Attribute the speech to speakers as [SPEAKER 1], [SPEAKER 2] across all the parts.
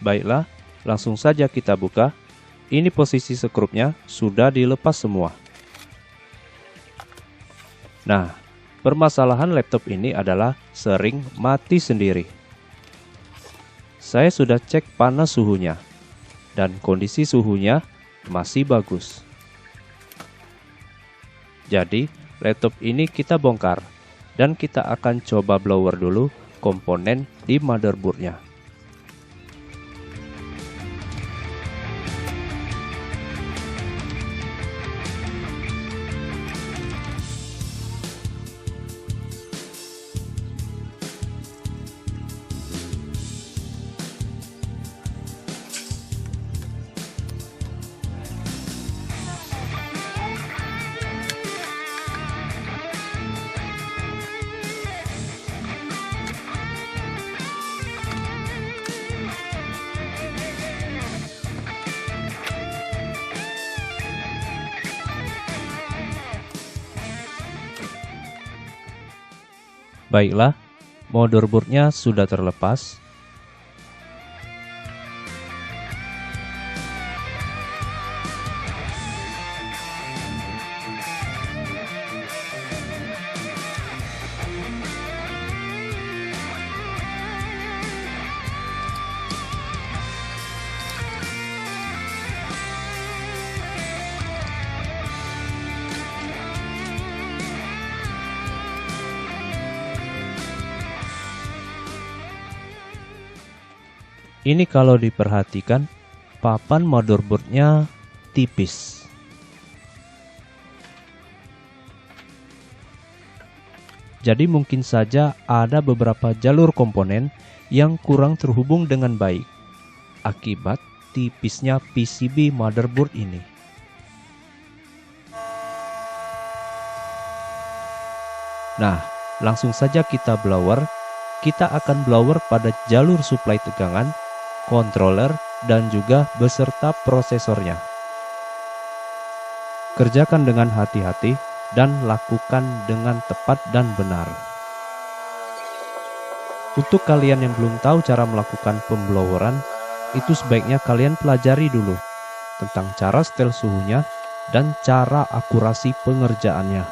[SPEAKER 1] Baiklah, langsung saja kita buka. Ini posisi sekrupnya sudah dilepas semua. Nah, permasalahan laptop ini adalah sering mati sendiri. Saya sudah cek panas suhunya, dan kondisi suhunya masih bagus. Jadi, laptop ini kita bongkar, dan kita akan coba blower dulu komponen di motherboardnya. Baiklah, motherboardnya sudah terlepas. Ini kalau diperhatikan, papan motherboardnya tipis. Jadi mungkin saja ada beberapa jalur komponen yang kurang terhubung dengan baik akibat tipisnya PCB motherboard ini. Nah, langsung saja kita blower. Kita akan blower pada jalur suplai tegangan, controller, dan juga beserta prosesornya. Kerjakan dengan hati-hati dan lakukan dengan tepat dan benar. Untuk kalian yang belum tahu cara melakukan pembloweran, itu sebaiknya kalian pelajari dulu tentang cara setel suhunya dan cara akurasi pengerjaannya.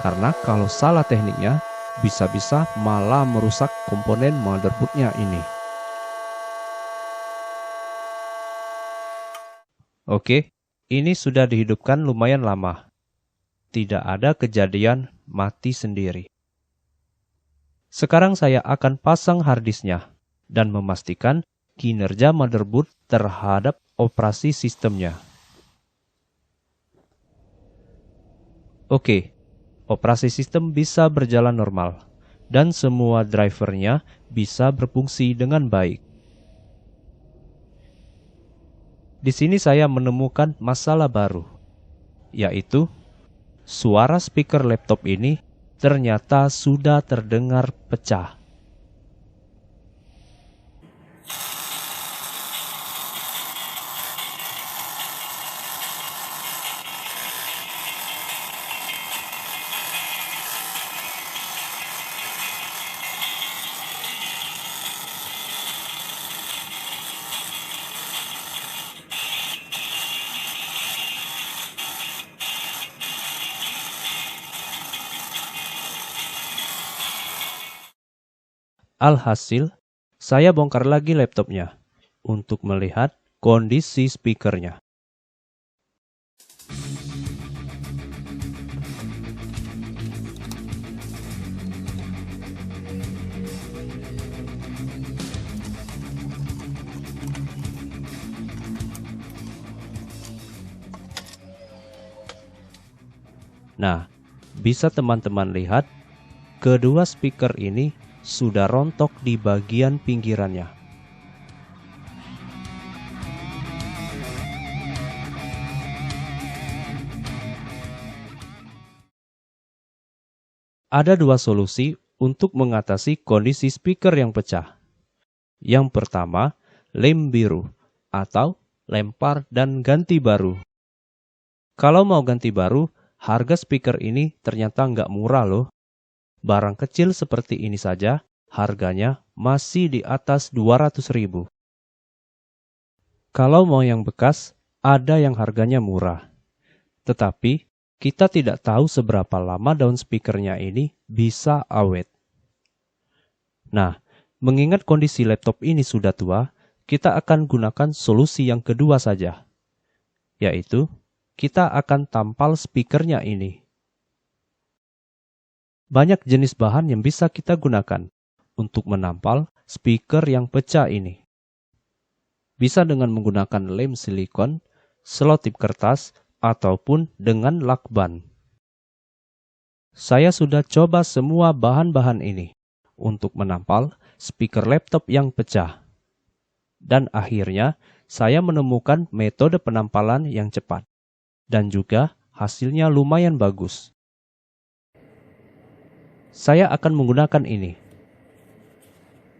[SPEAKER 1] Karena kalau salah tekniknya, bisa-bisa malah merusak komponen motherboardnya ini. Oke, ini sudah dihidupkan lumayan lama. Tidak ada kejadian mati sendiri. Sekarang saya akan pasang harddisknya dan memastikan kinerja motherboard terhadap operasi sistemnya. Oke, operasi sistem bisa berjalan normal dan semua drivernya bisa berfungsi dengan baik. Di sini saya menemukan masalah baru, yaitu suara speaker laptop ini ternyata sudah terdengar pecah. Alhasil, saya bongkar lagi laptopnya untuk melihat kondisi speakernya. Nah, bisa teman-teman lihat, kedua speaker ini sudah rontok di bagian pinggirannya. Ada dua solusi untuk mengatasi kondisi speaker yang pecah. Yang pertama, lem biru atau lempar dan ganti baru. Kalau mau ganti baru, harga speaker ini ternyata nggak murah loh. Barang kecil seperti ini saja, harganya masih di atas 200.000. Kalau mau yang bekas, ada yang harganya murah. Tetapi, kita tidak tahu seberapa lama daun speakernya ini bisa awet. Nah, mengingat kondisi laptop ini sudah tua, kita akan gunakan solusi yang kedua saja, yaitu kita akan tampal speakernya ini. Banyak jenis bahan yang bisa kita gunakan untuk menampal speaker yang pecah ini. Bisa dengan menggunakan lem silikon, selotip kertas, ataupun dengan lakban. Saya sudah coba semua bahan-bahan ini untuk menampal speaker laptop yang pecah. Dan akhirnya, saya menemukan metode penampalan yang cepat. Dan juga hasilnya lumayan bagus. Saya akan menggunakan ini.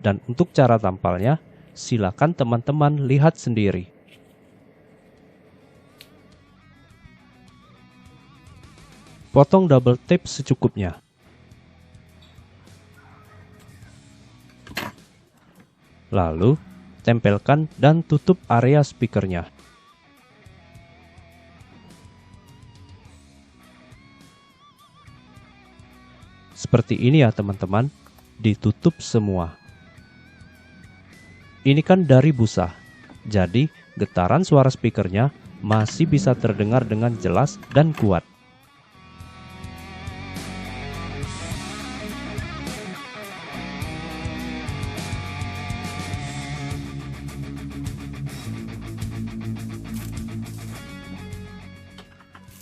[SPEAKER 1] Dan untuk cara tampalnya, silakan teman-teman lihat sendiri. Potong double tape secukupnya. Lalu, tempelkan dan tutup area speakernya. Seperti ini ya teman-teman, ditutup semua. Ini kan dari busa, jadi getaran suara speakernya masih bisa terdengar dengan jelas dan kuat.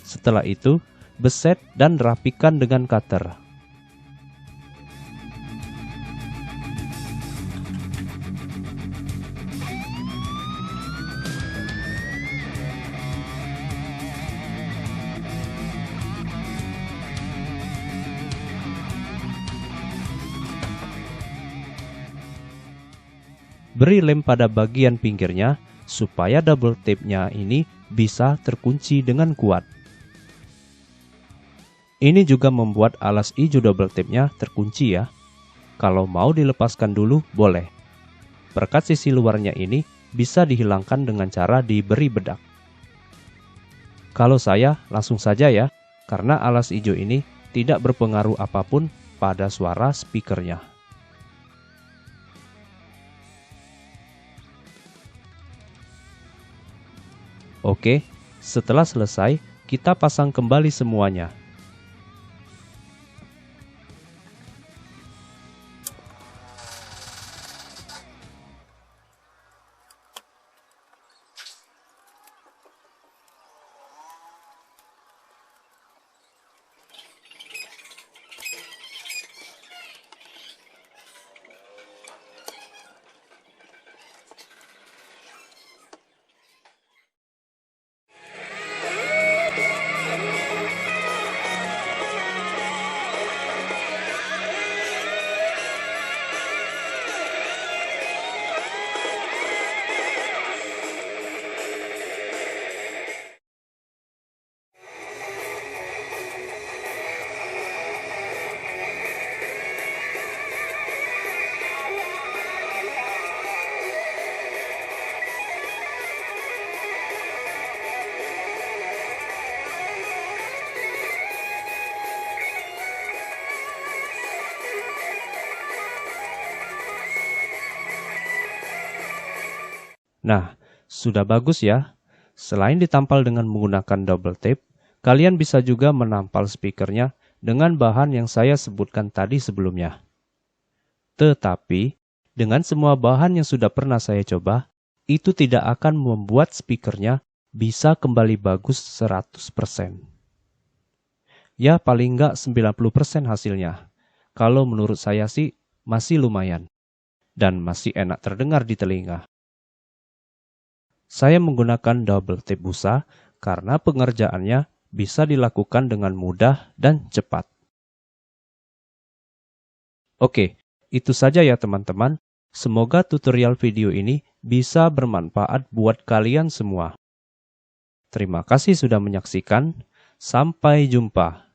[SPEAKER 1] Setelah itu, beset dan rapikan dengan cutter. Beri lem pada bagian pinggirnya supaya double tape-nya ini bisa terkunci dengan kuat. Ini juga membuat alas ijo double tape-nya terkunci ya. Kalau mau dilepaskan dulu boleh. Perekat sisi luarnya ini bisa dihilangkan dengan cara diberi bedak. Kalau saya langsung saja ya, karena alas ijo ini tidak berpengaruh apapun pada suara speakernya. Oke, setelah selesai, kita pasang kembali semuanya. Nah, sudah bagus ya. Selain ditampal dengan menggunakan double tape, kalian bisa juga menampal speakernya dengan bahan yang saya sebutkan tadi sebelumnya. Tetapi, dengan semua bahan yang sudah pernah saya coba, itu tidak akan membuat speakernya bisa kembali bagus 100%. Ya, paling nggak 90% hasilnya. Kalau menurut saya sih, masih lumayan. Dan masih enak terdengar di telinga. Saya menggunakan double tape busa karena pengerjaannya bisa dilakukan dengan mudah dan cepat. Oke, itu saja ya teman-teman. Semoga tutorial video ini bisa bermanfaat buat kalian semua. Terima kasih sudah menyaksikan. Sampai jumpa.